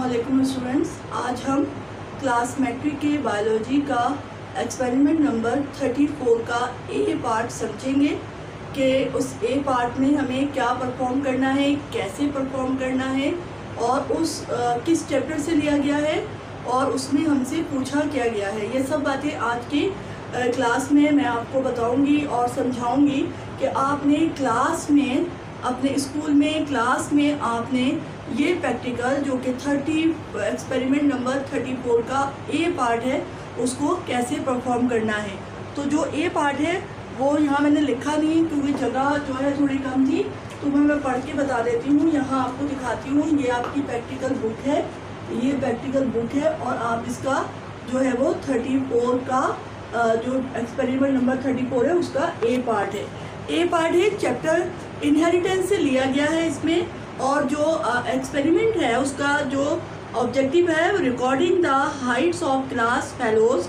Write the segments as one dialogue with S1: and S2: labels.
S1: अस्सलामुअलैकुम स्टूडेंट्स, आज हम क्लास मैट्रिक के बायोलॉजी का एक्सपेरिमेंट नंबर 34 का ए पार्ट समझेंगे कि उस ए पार्ट में हमें क्या परफॉर्म करना है, कैसे परफॉर्म करना है और उस किस चैप्टर से लिया गया है और उसमें हमसे पूछा क्या गया है। ये सब बातें आज की क्लास में मैं आपको बताऊंगी और समझाऊंगी कि आपने क्लास में अपने स्कूल में क्लास में आपने ये प्रैक्टिकल जो कि एक्सपेरिमेंट नंबर 34 का ए पार्ट है उसको कैसे परफॉर्म करना है। तो जो ए पार्ट है वो यहाँ मैंने लिखा नहीं क्योंकि जगह जो है थोड़ी कम थी, तो मैं पढ़ के बता देती हूँ। यहाँ आपको दिखाती हूँ, ये आपकी प्रैक्टिकल बुक है, ये प्रैक्टिकल बुक है और आप इसका जो है वो 34 का जो एक्सपेरिमेंट नंबर 34 है उसका ए पार्ट है। ए पार्ट है चैप्टर इनहेरिटेंस से लिया गया है इसमें, और जो एक्सपेरिमेंट है उसका जो ऑब्जेक्टिव है recording the heights of class fellows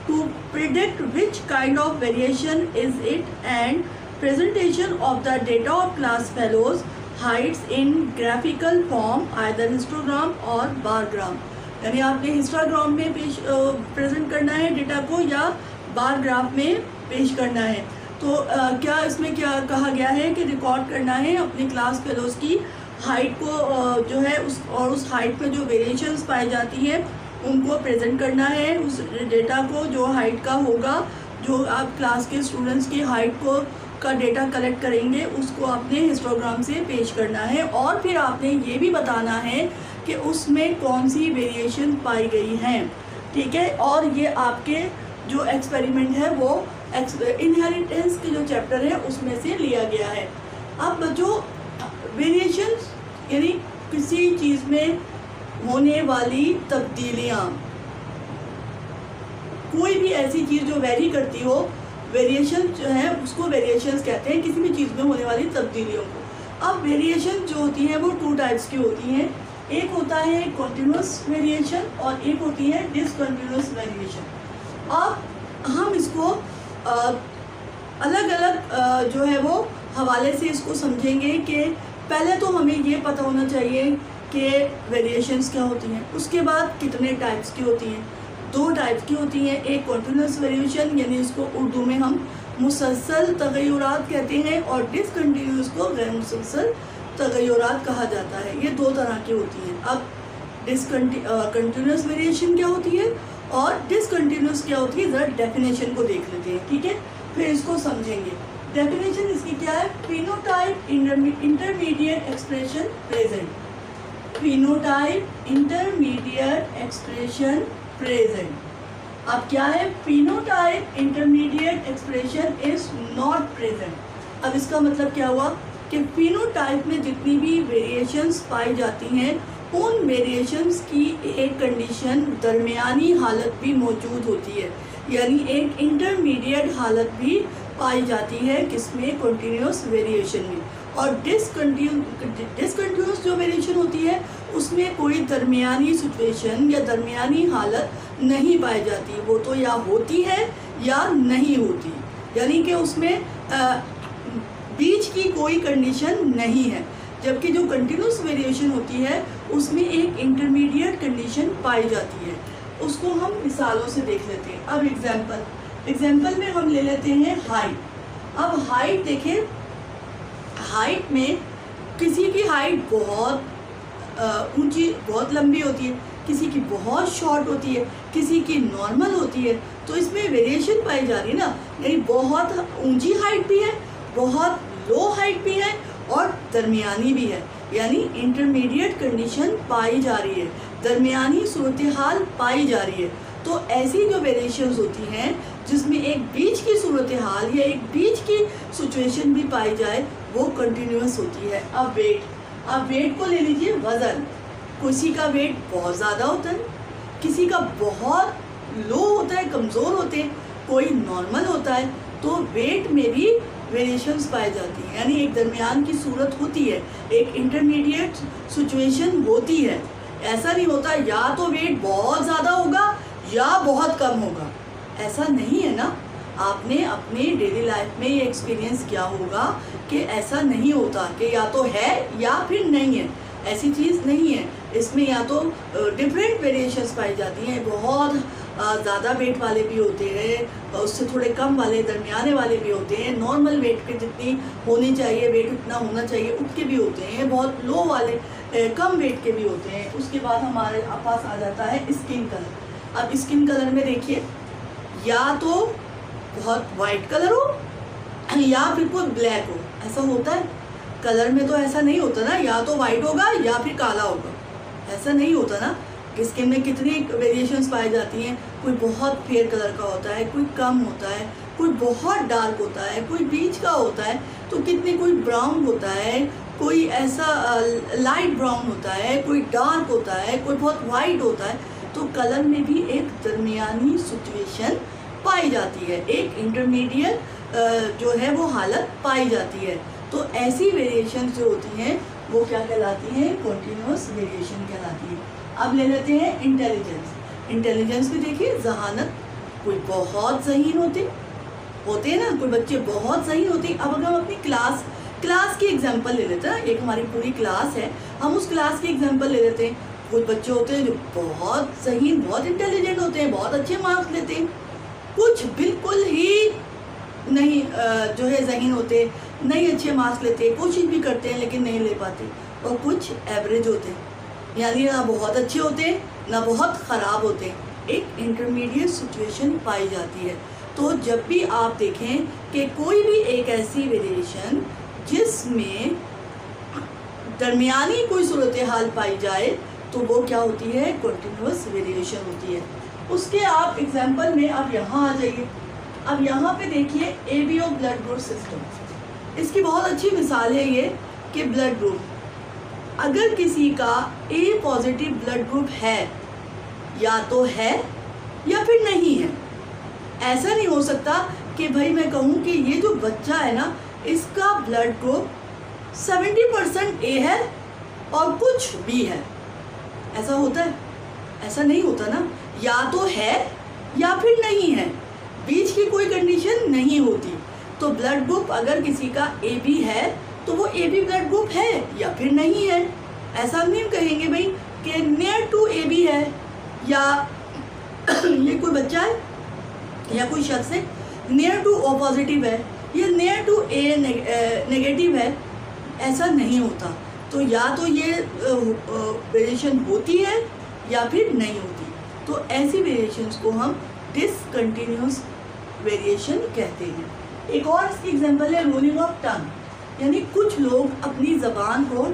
S1: to predict which kind of variation is it and presentation of the data of class fellows heights in graphical form either histogram और बारग्राम। यानी आपने histogram में present करना है data को या bar graph में पेश करना है। तो क्या इसमें क्या कहा गया है कि रिकॉर्ड करना है अपने क्लास फेलोज की हाइट को जो है उस हाइट में जो वेरिएशंस पाई जाती हैं उनको प्रेजेंट करना है। उस डेटा को जो हाइट का होगा, जो आप क्लास के स्टूडेंट्स की हाइट को का डेटा कलेक्ट करेंगे उसको आपने हिस्टोग्राम से पेश करना है। और फिर आपने ये भी बताना है कि उसमें कौन सी वेरिएशन पाई गई हैं, ठीक है। और ये आपके जो एक्सपेरिमेंट है वो इनहेरिटेंस के जो चैप्टर है उसमें से लिया गया है। अब जो वेरिएशंस यानी किसी चीज़ में होने वाली तब्दीलियाँ, कोई भी ऐसी चीज़ जो वेरी करती हो, वेरिएशन जो है उसको वेरिएशंस कहते हैं, किसी भी चीज़ में होने वाली तब्दीलियों को। अब वेरिएशन जो होती है वो 2 टाइप्स की होती हैं, एक होता है कॉन्टिन्यूस वेरिएशन और एक होती है डिसकंटिन्यूस वेरिएशन। अब हम इसको अलग अलग जो है वो हवाले से इसको समझेंगे कि पहले तो हमें ये पता होना चाहिए कि वेरिएशंस क्या होती हैं, उसके बाद कितने टाइप्स की होती हैं। 2 टाइप्स की होती हैं, एक कॉन्टिन्यूस वेरिएशन यानी इसको उर्दू में हम मुसलसल तगय्युरात कहते हैं और डिसकंटिन्यूस को गैर मुसलसल तगय्युरात कहा जाता है। ये 2 तरह की होती हैं। अब कंटिन्यूस वेरिएशन क्या होती है और डिसकंटिन्यूस क्या होती है, ज़रा डेफिनेशन को देख लेते हैं, ठीक है, फिर इसको समझेंगे। डेफिनेशन इसकी क्या है, phenotype intermediate expression present. Phenotype intermediate expression present. अब क्या है, phenotype intermediate expression is not present. अब इसका मतलब क्या हुआ कि फिनोटाइप में जितनी भी वेरिएशंस पाई जाती हैं उन वेरिएशंस की एक कंडीशन दरमियानी हालत भी मौजूद होती है, यानी एक इंटरमीडिएट हालत भी पाई जाती है किसमें, कॉन्टिन्यूस वेरिएशन में। और डिसकंटिन्यूस जो वेरिएशन होती है उसमें कोई दरमियानी सिचुएशन या दरमियानी हालत नहीं पाई जाती, वो तो या होती है या नहीं होती, यानी कि उसमें बीच की कोई कंडीशन नहीं है। जबकि जो कंटिन्यूस वेरिएशन होती है उसमें एक इंटरमीडिएट कंडीशन पाई जाती है। उसको हम मिसालों से देख लेते हैं। अब एग्जाम्पल में हम ले लेते हैं हाइट। अब हाइट देखें, हाइट में किसी की हाइट बहुत ऊंची बहुत लंबी होती है, किसी की बहुत शॉर्ट होती है, किसी की नॉर्मल होती है, तो इसमें वेरिएशन पाई जा रही है ना, यानी बहुत ऊंची हाइट भी है, बहुत लो हाइट भी है और दरमियानी भी है, यानी इंटरमीडिएट कंडीशन पाई जा रही है, दरमियानी सूरत हाल पाई जा रही है। तो ऐसी जो वेरिएशंस होती हैं जिसमें एक बीच की सूरत हाल या एक बीच की सिचुएशन भी पाई जाए वो कंटिन्यूस होती है। अब वेट को ले लीजिए, वज़न, किसी का वेट बहुत ज़्यादा होता है, किसी का बहुत लो होता है, कमज़ोर होते हैं, कोई नॉर्मल होता है, तो वेट में भी वेरिएशंस पाई जाती हैं, यानी एक दरमियान की सूरत होती है, एक इंटरमीडिएट सिचुएशन होती है। ऐसा नहीं होता या तो वेट बहुत ज़्यादा होगा या बहुत कम होगा, ऐसा नहीं है ना। आपने अपने डेली लाइफ में ये एक्सपीरियंस किया होगा कि ऐसा नहीं होता कि या तो है या फिर नहीं है, ऐसी चीज़ नहीं है। इसमें या तो डिफरेंट वेरिएशंस पाई जाती हैं, बहुत ज़्यादा वेट वाले भी होते हैं, उससे थोड़े कम वाले, दरमियाने वाले भी होते हैं, नॉर्मल वेट के जितनी होनी चाहिए वेट उतना होना चाहिए उसके भी होते हैं, बहुत लो वाले कम वेट के भी होते हैं। उसके बाद हमारे पास आ जाता है स्किन कलर। अब स्किन कलर में देखिए, या तो बहुत वाइट कलर हो या फिर कोई ब्लैक हो, ऐसा होता है। कलर में तो ऐसा नहीं होता ना, या तो वाइट होगा या फिर काला होगा, ऐसा नहीं होता ना। स्किन में कितनी वेरिएशंस पाई जाती हैं, कोई बहुत फेयर कलर का होता है, कोई कम होता है, कोई बहुत डार्क होता है, कोई बीच का होता है, तो कितनी, कोई ब्राउन होता है, कोई ऐसा लाइट ब्राउन होता है, कोई डार्क होता है, कोई बहुत वाइट होता है। तो कलर में भी एक दरमियानी सिचुएशन पाई जाती है, एक इंटरमीडिएट जो है वो हालत पाई जाती है। तो ऐसी वेरिएशन जो होती हैं वो क्या कहलाती हैं, कॉन्टिन्यूस वेरिएशन कहलाती है। अब ले लेते हैं इंटेलिजेंस। इंटेलिजेंस भी देखिए, जहानत, कोई बहुत ज़हीन होते हैं ना, कोई बच्चे बहुत ज़हीन होते हैं। अब अगर हम अपनी क्लास की एग्जांपल ले लेते हैं, एक हमारी पूरी क्लास है, हम उस क्लास की एग्जांपल ले लेते हैं। कुछ बच्चे होते हैं जो बहुत ज़हीन, बहुत इंटेलिजेंट होते हैं, बहुत अच्छे मार्क्स लेते हैं। कुछ बिल्कुल ही नहीं जो है ज़हीन होते, नहीं अच्छे मार्क्स लेते, कोशिश भी करते हैं लेकिन नहीं ले पाते। और कुछ एवरेज होते हैं, यानी ना बहुत अच्छे होते हैं ना बहुत ख़राब होते हैं, एक इंटरमीडिएट सिचुएशन पाई जाती है। तो जब भी आप देखें कि कोई भी एक ऐसी वेरिएशन जिसमें दरमियानी कोई सूरत हाल पाई जाए तो वो क्या होती है, कॉन्टिन्यूस वेरिएशन होती है। उसके आप एग्जाम्पल में आप यहाँ आ जाइए। अब यहाँ पे देखिए एबीओ ब्लड ग्रुप सिस्टम, इसकी बहुत अच्छी मिसाल है ये कि ब्लड ग्रुप, अगर किसी का ए पॉजिटिव ब्लड ग्रुप है, या तो है या फिर नहीं है। ऐसा नहीं हो सकता कि भाई मैं कहूँ कि ये जो बच्चा है ना, इसका ब्लड ग्रुप 70% ए है और कुछ बी है, ऐसा होता है? ऐसा नहीं होता ना, या तो है या फिर नहीं है, बीच की कोई कंडीशन नहीं होती। तो ब्लड ग्रुप अगर किसी का ए बी है तो वो ए बी ब्लड ग्रुप है या फिर नहीं है। ऐसा नहीं कहेंगे भाई कि नियर टू ए बी है, या ये कोई बच्चा है या कोई शख्स है नियर टू ओ पॉजिटिव है या नियर टू ए नेगेटिव है, ऐसा नहीं होता। तो या तो ये वेरिएशन होती है या फिर नहीं होती। तो ऐसी वेरिएशंस को हम डिसकंटिन्यूस वेरिएशन कहते हैं। एक और इसकी एग्जांपल है रोलिंग ऑफ टंग, यानी कुछ लोग अपनी ज़बान को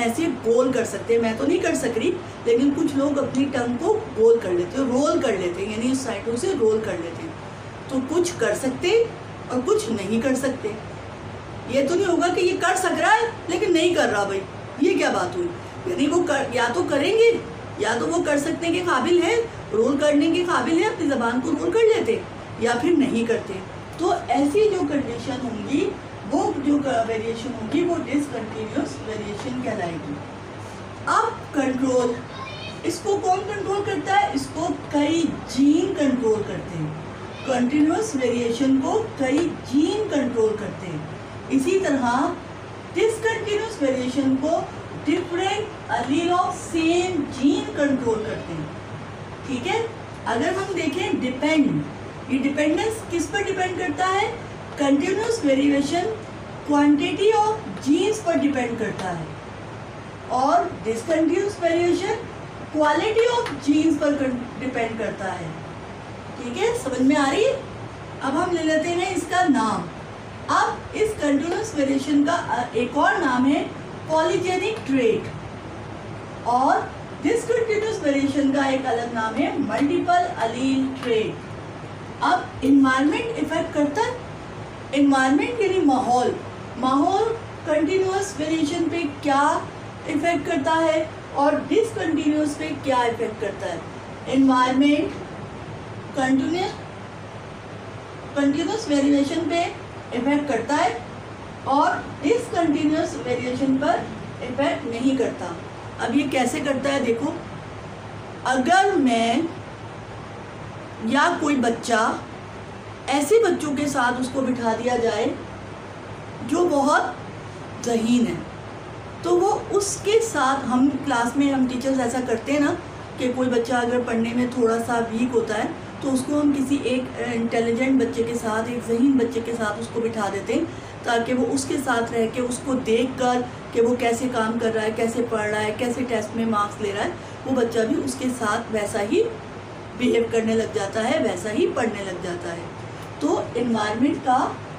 S1: ऐसे गोल कर सकते हैं, मैं तो नहीं कर सक रही, लेकिन कुछ लोग अपनी टंग को गोल कर लेते हैं, रोल कर लेते हैं, यानी उस साइडों से रोल कर लेते हैं। तो कुछ कर सकते और कुछ नहीं कर सकते। ये तो नहीं होगा कि ये कर सक रहा है लेकिन नहीं कर रहा, भाई ये क्या बात हुई। यानी वो या तो करेंगे या तो वो कर सकने के काबिल है, रोल करने के काबिल है, अपनी ज़बान को रोल कर लेते, या फिर नहीं करते। तो ऐसी जो कंडीशन होंगी, वो जो वेरिएशन होगी वो डिसकंटिन्यूस वेरिएशन कहलाएगी। अब कंट्रोल, इसको कौन कंट्रोल करता है? इसको कई जीन कंट्रोल करते हैं। कंटिन्यूस वेरिएशन को कई जीन कंट्रोल करते हैं। इसी तरह डिसकंटिन्यूस वेरिएशन को different Aleel of same gene control करते हैं। ठीक है, अगर हम देखें डिपेंड, ये डिपेंडेंस किस पर डिपेंड करता है? Continuous variation quantity of genes पर डिपेंड करता है, और discontinuous variation quality of genes पर डिपेंड करता है। ठीक है, समझ में आ रही है? अब हम ले लेते हैं इसका नाम। अब इस कंटिन्यूस वेरिएशन का एक और नाम है पॉलीजेनिक ट्रेट, और डिसकंटिन्यूस वेरिएशन का एक अलग नाम है मल्टीपल अलील ट्रेट। अब इन्वायरमेंट इफेक्ट करता है, इन्वायरमेंट यानी माहौल, माहौल कंटिन्यूस वेरिएशन पे क्या इफेक्ट करता है और डिसकंटिन्यूस पे क्या इफेक्ट करता है। इन्वायरमेंट कंटिन्यूस वेरिएशन पे इफेक्ट करता है और डिसकंटिन्यूस वेरिएशन पर इफेक्ट नहीं करता। अब ये कैसे करता है? देखो, अगर मैं या कोई बच्चा, ऐसे बच्चों के साथ उसको बिठा दिया जाए जो बहुत ज़हीन है, तो वो उसके साथ हम क्लास में हम टीचर्स ऐसा करते हैं ना कि कोई बच्चा अगर पढ़ने में थोड़ा सा वीक होता है तो उसको हम किसी एक इंटेलिजेंट बच्चे के साथ, एक ज़हीन बच्चे के साथ उसको बिठा देते हैं, ताकि वो उसके साथ रह के उसको देख कर कि वो कैसे काम कर रहा है, कैसे पढ़ रहा है, कैसे टेस्ट में मार्क्स ले रहा है, वो बच्चा भी उसके साथ वैसा ही बिहेव करने लग जाता है, वैसा ही पढ़ने लग जाता है। तो एनवायरनमेंट का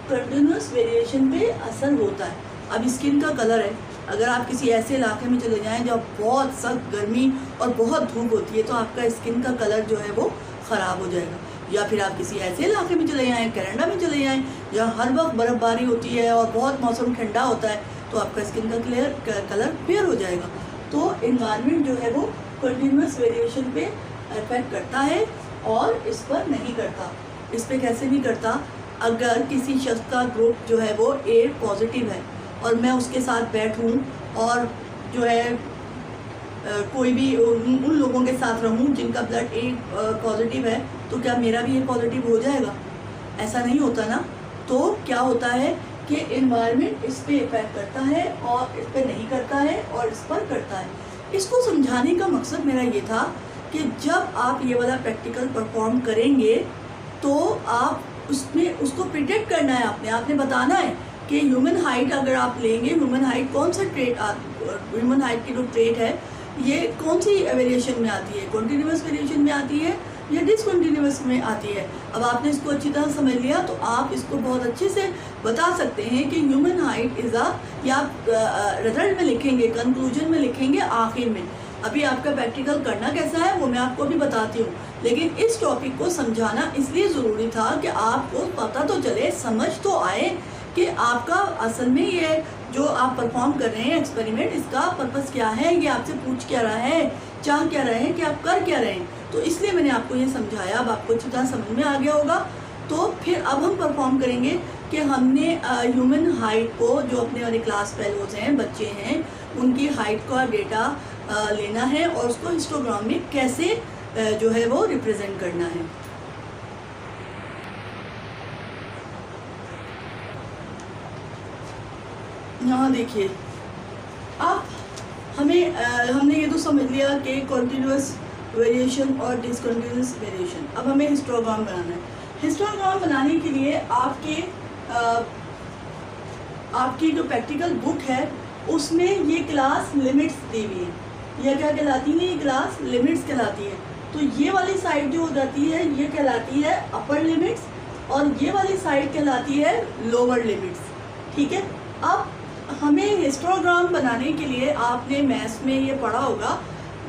S1: कंटिन्यूस वेरिएशन पे असर होता है। अब स्किन का कलर है, अगर आप किसी ऐसे इलाके में चले जाएं जहाँ बहुत सख्त गर्मी और बहुत धूप होती है तो आपका स्किन का कलर जो है वो ख़राब हो जाएगा। या फिर आप किसी ऐसे इलाके में चले जाएँ, कनाडा में चले जाएँ जहाँ हर वक्त बर्फ़बारी होती है और बहुत मौसम ठंडा होता है, तो आपका स्किन का कलर फेयर हो जाएगा। तो एनवायरनमेंट जो है वो कंटिन्यूस वेरिएशन पे इफेक्ट करता है और इस पर नहीं करता। इस पर कैसे नहीं करता? अगर किसी शख्स का ग्रुप जो है वो A पॉजिटिव है और मैं उसके साथ बैठूं और जो है कोई भी उन लोगों के साथ रहूं जिनका ब्लड A पॉजिटिव है, तो क्या मेरा भी A पॉजिटिव हो जाएगा? ऐसा नहीं होता ना। तो क्या होता है कि एनवायरनमेंट इस पे इफेक्ट करता है और इस पे नहीं करता है और इस पर करता है। इसको समझाने का मकसद मेरा ये था कि जब आप ये वाला प्रैक्टिकल परफॉर्म करेंगे तो आप उसमें उसको प्रिडिक्ट करना है, आपने बताना है कि ह्यूमन हाइट अगर आप लेंगे, ह्यूमन हाइट कौन सा ट्रेट, ह्यूमन हाइट की जो ट्रेट है ये कौन सी वेरिएशन में आती है, कॉन्टिन्यूस वेरिएशन में आती है या डिसकंटिन्यूस में आती है। अब आपने इसको अच्छी तरह समझ लिया तो आप इसको बहुत अच्छे से बता सकते हैं कि ह्यूमन हाइट इज़ या रिजल्ट में लिखेंगे, कंक्लूजन में लिखेंगे आखिर में। अभी आपका प्रैक्टिकल करना कैसा है वो मैं आपको भी बताती हूँ, लेकिन इस टॉपिक को समझाना इसलिए ज़रूरी था कि आपको पता तो चले, समझ तो आए कि आपका असल में ये जो आप परफॉर्म कर रहे हैं एक्सपेरिमेंट, इसका पर्पस क्या है, ये आपसे पूछ क्या रहा है, चाह क्या रहे हैं, कि आप कर क्या रहे हैं। तो इसलिए मैंने आपको ये समझाया। अब आपको अच्छी तरह समझ में आ गया होगा। तो फिर अब हम परफॉर्म करेंगे कि हमने ह्यूमन हाइट को, जो अपने वाले क्लास फेलोज हैं, बच्चे हैं, उनकी हाइट का डेटा लेना है और उसको हिस्टोग्राम में कैसे जो है वो रिप्रेजेंट करना है। यहाँ देखिए, अब हमने ये तो समझ लिया कि कॉन्टिन्यूस वेरिएशन और डिसकंटिन्यूस वेरिएशन। अब हमें हिस्टोग्राम बनाना है। हिस्टोग्राम बनाने के लिए आपकी जो प्रैक्टिकल बुक है उसमें ये क्लास लिमिट्स दी हुई है। यह क्या कहलाती है? ये क्लास लिमिट्स कहलाती है। तो ये वाली साइड जो हो जाती है ये कहलाती है अपर लिमिट्स और ये वाली साइड कहलाती है लोअर लिमिट्स। ठीक है। अब हमें हिस्टोग्राम बनाने के लिए आपने मैथ्स में ये पढ़ा होगा,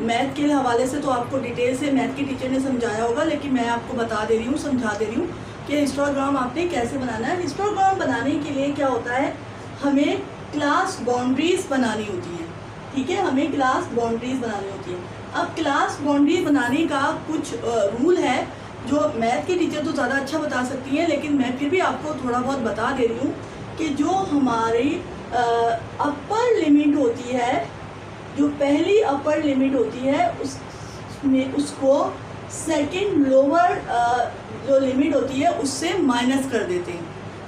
S1: मैथ के हवाले से तो आपको डिटेल से मैथ की टीचर ने समझाया होगा, लेकिन मैं आपको बता दे रही हूँ, समझा दे रही हूँ कि हिस्टोग्राम आपने कैसे बनाना है। हिस्टोग्राम बनाने के लिए क्या होता है, हमें क्लास बाउंड्रीज बनानी होती है। ठीक है, हमें क्लास बाउंड्रीज बनानी होती है। अब क्लास बाउंड्री बनाने का कुछ रूल है जो मैथ की टीचर तो ज़्यादा अच्छा बता सकती है, लेकिन मैं फिर भी आपको थोड़ा बहुत बता दे रही हूँ कि जो हमारी अपर लिमिट होती है, जो पहली अपर लिमिट होती है उसमें उसको सेकंड लोअर जो लिमिट होती है उससे माइनस कर देते हैं,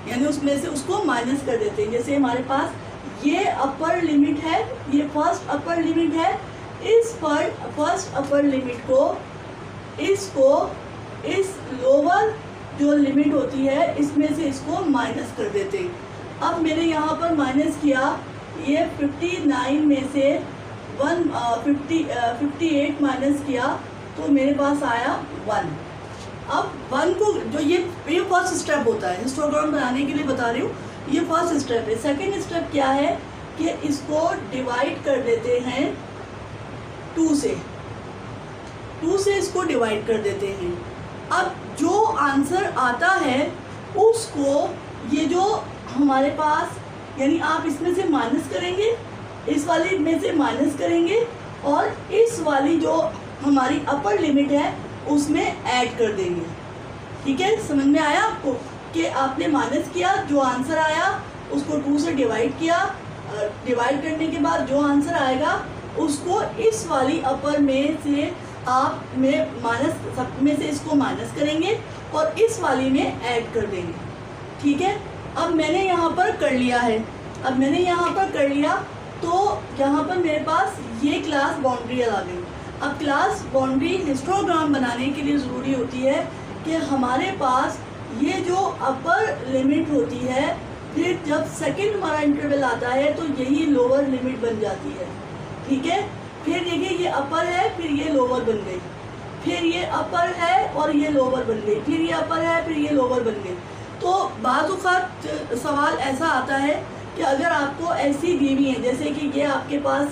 S1: यानी उसमें से उसको माइनस कर देते हैं। जैसे हमारे पास ये अपर लिमिट है, ये फर्स्ट अपर लिमिट है, इस पर फर्स्ट अपर लिमिट को इस लोअर जो लिमिट होती है इसमें से इसको माइनस कर देते हैं। अब मैंने यहाँ पर माइनस किया, ये 59 में से 58 माइनस किया तो मेरे पास आया 1। अब 1 को जो ये फर्स्ट स्टेप होता है, हिस्टोग्राम बनाने के लिए बता रही हूँ, ये फर्स्ट स्टेप है। सेकंड स्टेप क्या है कि इसको डिवाइड कर देते हैं 2 से इसको डिवाइड कर देते हैं। अब जो आंसर आता है उसको ये जो हमारे पास, यानी आप इसमें से माइनस करेंगे, इस वाली में से माइनस करेंगे और इस वाली जो हमारी अपर लिमिट है उसमें ऐड कर देंगे। ठीक है, समझ में आया आपको कि आपने माइनस किया, जो आंसर आया उसको 2 से डिवाइड किया, डिवाइड करने के बाद जो आंसर आएगा उसको इस वाली अपर में से आप में माइनस, सब में से इसको माइनस करेंगे और इस वाली में ऐड कर देंगे। ठीक है, अब मैंने यहाँ पर कर लिया है। अब मैंने यहाँ पर कर लिया तो यहाँ पर मेरे पास ये क्लास बाउंड्री आ गई। अब क्लास बाउंड्री हिस्टोग्राम बनाने के लिए ज़रूरी होती है कि हमारे पास ये जो अपर लिमिट होती है, फिर जब सेकंड हमारा इंटरवल आता है तो यही लोअर लिमिट बन जाती है। ठीक है, फिर देखिए ये अपर है, फिर ये लोअर बन गई, फिर ये अपर है और ये लोअर बन गई, फिर ये अपर है, फिर ये लोअर बन गई। तो बाज़ औक़ात सवाल ऐसा आता है कि अगर आपको ऐसी दी हुई है, जैसे कि ये आपके पास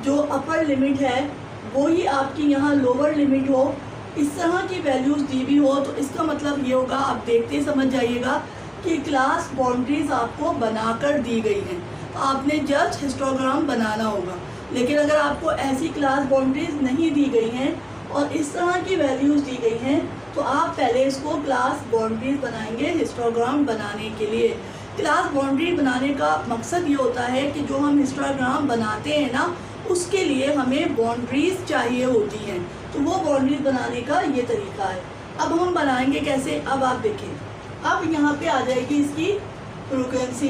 S1: जो अपर लिमिट है वो ही आपकी यहाँ लोअर लिमिट हो, इस तरह की वैल्यूज़ दी हुई हो, तो इसका मतलब ये होगा, आप देखते समझ जाइएगा कि क्लास बाउंड्रीज़ आपको बनाकर दी गई हैं, आपने जस्ट हिस्टोग्राम बनाना होगा। लेकिन अगर आपको ऐसी क्लास बाउंड्रीज़ नहीं दी गई हैं और इस तरह की वैल्यूज़ दी गई हैं, तो आप पहले इसको क्लास बाउंड्रीज़ बनाएंगे हिस्टोग्राम बनाने के लिए। क्लास बाउंड्री बनाने का मकसद ये होता है कि जो हम हिस्टोग्राम बनाते हैं ना, उसके लिए हमें बाउंड्रीज़ चाहिए होती हैं, तो वो बाउंड्रीज़ बनाने का ये तरीका है। अब हम बनाएंगे कैसे, अब आप देखें। अब यहाँ पे आ जाएगी इसकी फ्रीक्वेंसी,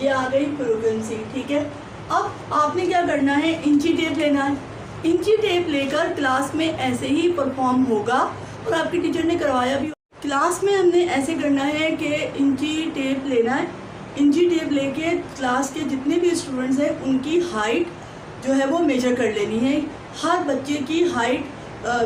S1: ये आ गई फ्रीक्वेंसी। ठीक है, अब आपने क्या करना है, इंची टेप लेना है। इंची टेप लेकर क्लास में ऐसे ही परफॉर्म होगा और आपकी टीचर ने करवाया भी। क्लास में हमने ऐसे करना है कि इंची टेप लेना है, इंची टेप लेके क्लास के जितने भी स्टूडेंट्स हैं उनकी हाइट जो है वो मेजर कर लेनी है। हर बच्चे की हाइट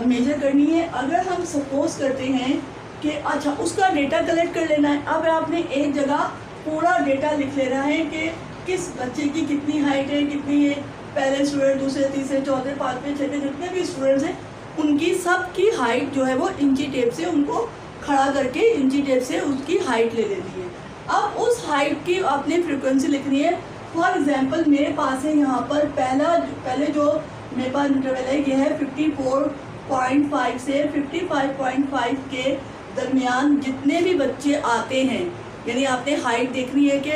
S1: मेजर करनी है। अगर हम सपोज करते हैं कि अच्छा उसका डेटा कलेक्ट कर लेना है, अब आपने एक जगह पूरा डेटा लिख लेना है कि किस बच्चे की कितनी हाइट है, कितनी है, पहले स्टूडेंट, दूसरे, तीसरे, चौथे, पाँचवें, छठे जितने भी स्टूडेंट्स हैं उनकी सब की हाइट जो है वो इंची टेप से उनको खड़ा करके इंची टेप से उसकी हाइट ले लेनी है। अब उस हाइट की आपने फ्रीक्वेंसी लिखनी है। फॉर एग्जांपल मेरे पास है यहाँ पर पहले जो मेरे पास इंटरवल है ये है 54.5 से 55.5 के दरमियान जितने भी बच्चे आते हैं, यानी आपने हाइट देखनी है कि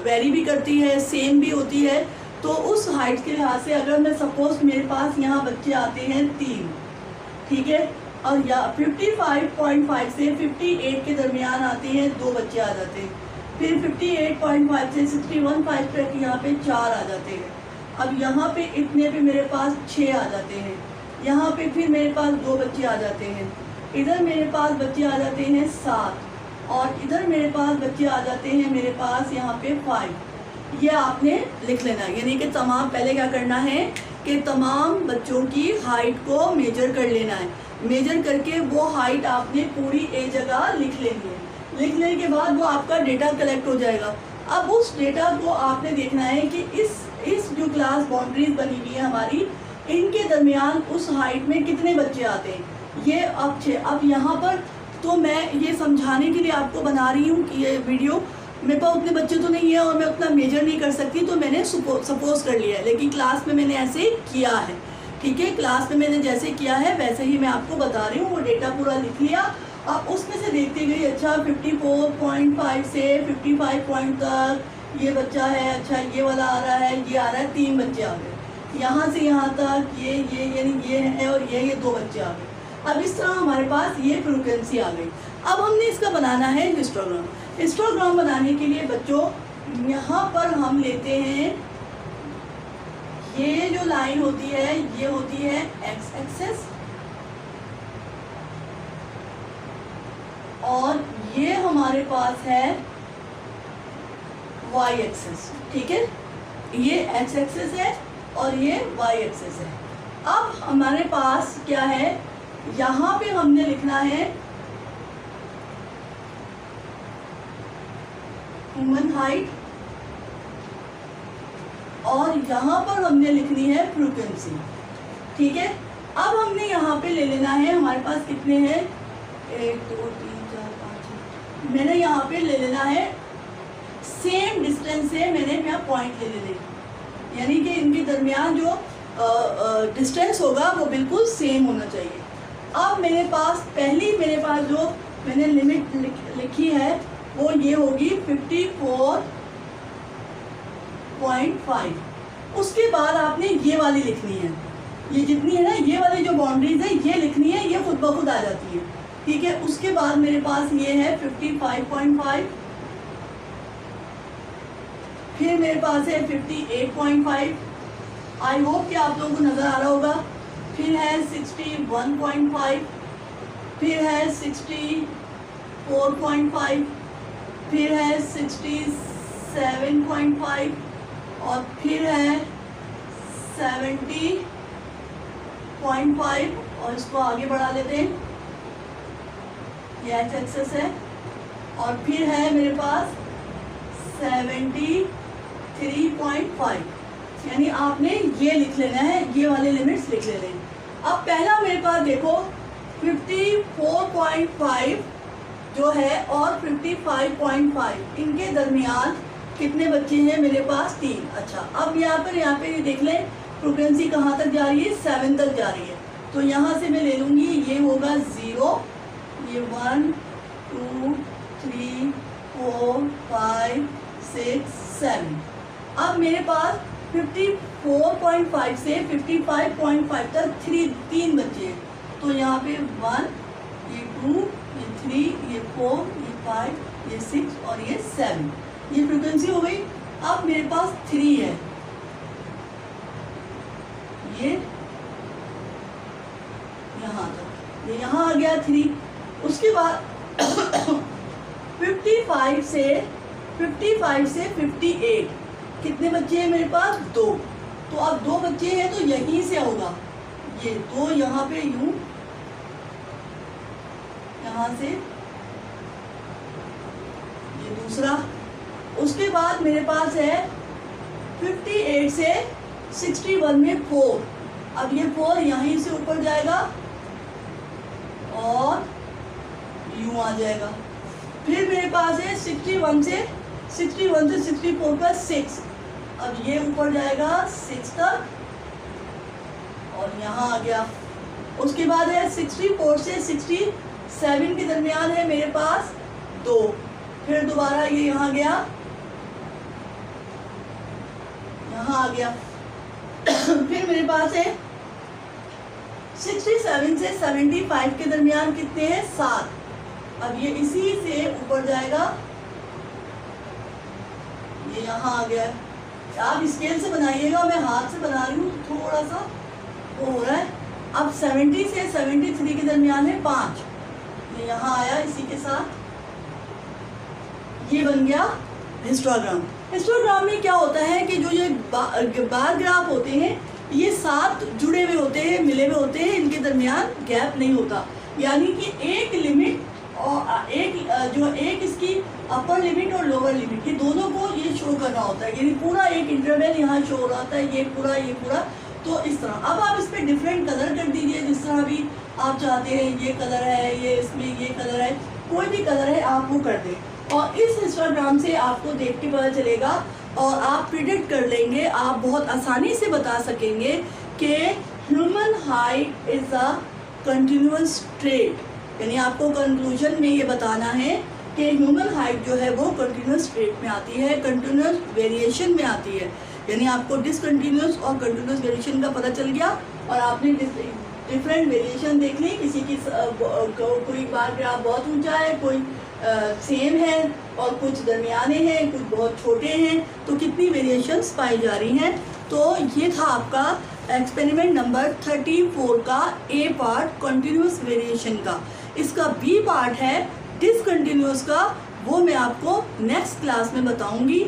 S1: वेरी भी करती है, सेम भी होती है, तो उस हाइट के लिहाज से अगर मैं सपोज मेरे पास यहाँ बच्चे आते हैं 3, ठीक है, और या 55.5 से 58 के दरमियान आते हैं 2 बच्चे आ जाते हैं, फिर 58.5 से 61.5 तक यहाँ पे 4 आ जाते हैं। अब यहाँ पे इतने पे मेरे पास 6 आ जाते हैं, यहाँ पे फिर मेरे पास 2 बच्चे आ जाते हैं, इधर मेरे पास बच्चे आ जाते हैं 7 और इधर मेरे पास बच्चे आ जाते हैं मेरे पास यहाँ पे 5। ये आपने लिख लेना है, यानी कि तमाम पहले क्या करना है कि तमाम बच्चों की हाइट को मेजर कर लेना है। मेजर करके वो हाइट आपने पूरी एक जगह लिख लेनी है। लिख लेने के बाद वो आपका डेटा कलेक्ट हो जाएगा। अब उस डेटा को आपने देखना है कि इस जो क्लास बाउंड्रीज बनी हुई है हमारी, इनके दरमियान उस हाइट में कितने बच्चे आते हैं। ये अब 6। अब यहाँ पर तो मैं ये समझाने के लिए आपको बना रही हूँ कि ये वीडियो मेरे पास उतने बच्चे तो नहीं है और मैं उतना मेजर नहीं कर सकती, तो मैंने सपोज कर लिया है, लेकिन क्लास में मैंने ऐसे किया है। ठीक है, क्लास में मैंने जैसे किया है वैसे ही मैं आपको बता रही हूँ। वो डेटा पूरा लिख लिया, अब उसमें से देखती गई, अच्छा 54.5 से 55 पॉइंट तक ये बच्चा है, अच्छा ये वाला आ रहा है, ये आ रहा है, 3 बच्चे आ गए, यहाँ से यहाँ तक ये यानी ये है और ये 2 बच्चे आ गए। अब इस तरह हमारे पास ये फ्रीक्वेंसी आ गई। अब हमने इसका बनाना है हिस्टोग्राम। हिस्टोग्राम बनाने के लिए बच्चों यहाँ पर हम लेते हैं, ये जो लाइन होती है ये होती है एक्स एक्सेस और ये हमारे पास है वाई एक्सेस। ठीक है, ये एक्स एक्सेस है और ये वाई एक्सेस है। अब हमारे पास क्या है, यहाँ पे हमने लिखना है ह्यूमन हाइट और यहाँ पर हमने लिखनी है फ्रीक्वेंसी। ठीक है, अब हमने यहाँ पे ले लेना है, हमारे पास कितने हैं, 1 2 3 4 5, मैंने यहाँ पे ले लेना है सेम डिस्टेंस से, मैंने यहाँ पॉइंट ले लेने, यानी कि इनके दरमियान जो डिस्टेंस होगा वो बिल्कुल सेम होना चाहिए। अब मेरे पास मेरे पास जो मैंने लिमिट लिखी है वो ये होगी 54.5। उसके बाद आपने ये वाली लिखनी है, ये जितनी है ना, ये वाली जो बाउंड्रीज है ये लिखनी है, ये खुद ब खुद आ जाती है। ठीक है, उसके बाद मेरे पास ये है 55.5 फिर मेरे पास है 58.5, आई होप कि आप लोगों को नज़र आ रहा होगा। फिर है 61.5, फिर है 64.5, फिर है 67.5 और फिर है 70.5 और इसको आगे बढ़ा लेते हैं, ये एच एक्सेस है। और फिर है मेरे पास 73.5, यानी आपने ये लिख लेना है, ये वाले लिमिट्स लिख लेने हैं। अब पहला मेरे पास देखो 54.5 जो है और 55.5, इनके दरमियान कितने बच्चे हैं मेरे पास? 3। अच्छा, अब यहाँ पे ये देख लें फ्रीक्वेंसी कहाँ तक जा रही है? 7 तक जा रही है। तो यहाँ से मैं ले लूँगी, ये होगा 0, ये 1 2 3 4 5 6 7। अब मेरे पास 54.5 से 55.5 तक 3 बच्चे हैं। तो यहाँ पे 1, ये 2, ये 3, ये 4, ये 5, ये 6 और ये 7, ये फ्रीक्वेंसी हो गई। अब मेरे पास 3 है, ये यहाँ तक, ये यहाँ आ गया 3। उसके बाद 55 से 58 कितने बच्चे हैं मेरे पास? 2। तो अब 2 बच्चे हैं तो यहीं से होगा, ये 2 यहाँ पे यूं, यहाँ से ये दूसरा। उसके बाद मेरे पास है 58 से 61 में 4। अब ये 4 यहीं से ऊपर जाएगा और यूं आ जाएगा। फिर मेरे पास है 61 से 64 का 6। अब ये ऊपर जाएगा 6 तक और यहाँ आ गया। उसके बाद है 64 से 67 के दरमियान है मेरे पास 2। फिर दोबारा ये यहाँ गया, यहाँ आ गया। फिर मेरे पास है 67 से 75 के दरमियान कितने हैं? 7। अब ये इसी से ऊपर जाएगा, ये यहाँ आ गया। आप स्केल से बनाइएगा, मैं हाथ से बना रही हूँ, थोड़ा सा वो हो रहा है। अब 70 से 73 के दरमियान है 5, ये यहाँ आया इसी के साथ। ये बन गया हिस्टोग्राम। हिस्टोग्राम में क्या होता है कि जो ये बार ग्राफ होते हैं, ये 7 जुड़े हुए होते हैं, मिले हुए होते हैं, इनके दरमियान गैप नहीं होता। यानी कि एक लिमिट और एक इसकी अपर लिमिट और लोअर लिमिट, ये दोनों को ये शो करना होता है। यानी पूरा एक इंटरवल यहाँ शो हो रहा था, ये पूरा। तो इस तरह अब आप इस पर डिफरेंट कलर कर दीजिए, जिस तरह भी आप चाहते हैं। ये कलर है, ये इसमें ये कलर है, कोई भी कलर है आप वो कर दें। और इस हिस्टोग्राम से आपको देख के पता चलेगा और आप प्रिडिक्ट कर लेंगे, आप बहुत आसानी से बता सकेंगे कि human height is a continuous trait. यानी आपको कंक्लूजन में ये बताना है कि ह्यूमन हाइट जो है वो कंटिन्यूअस ट्रेट में आती है, कंटिन्यूअस वेरिएशन में आती है। यानी आपको डिसकंटिन्यूअस और कंटिन्यूअस वेरिएशन का पता चल गया और आपने डिफरेंट वेरिएशन देख ली। किसी की कोई बार ग्राफ बहुत ऊंचा है, कोई सेम है और कुछ दरमियाने हैं, कुछ बहुत छोटे हैं। तो कितनी वेरिएशंस पाई जा रही हैं। तो ये था आपका एक्सपेरिमेंट नंबर 34 का ए पार्ट कंटिन्यूअस वेरिएशन का। इसका बी पार्ट है डिसकंटिन्यूअस का, वो मैं आपको नेक्स्ट क्लास में बताऊंगी।